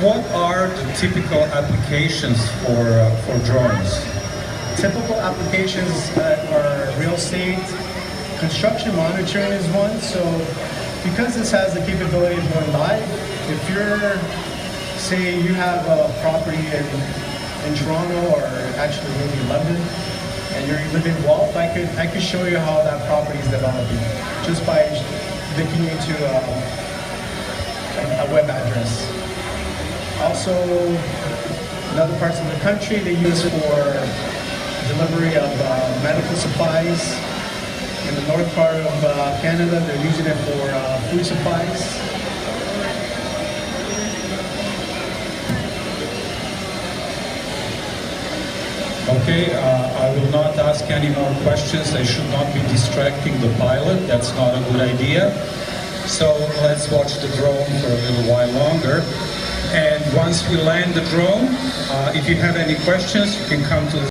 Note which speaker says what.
Speaker 1: What are the typical applications for drones?
Speaker 2: Typical applications are real estate, construction monitoring is one. So because this has the capability of going live, if you're, say you have a property in Toronto or actually maybe London, and you live in Guelph, I could show you how that property is developing just by linking you to a web address. Also, in other parts of the country, they use it for delivery of medical supplies. In the north part of Canada, they're using it for food supplies.
Speaker 1: Okay, I will not ask any more questions. I should not be distracting the pilot. That's not a good idea. So let's watch the drone for a little while longer. And once we land the drone, if you have any questions, you can come to the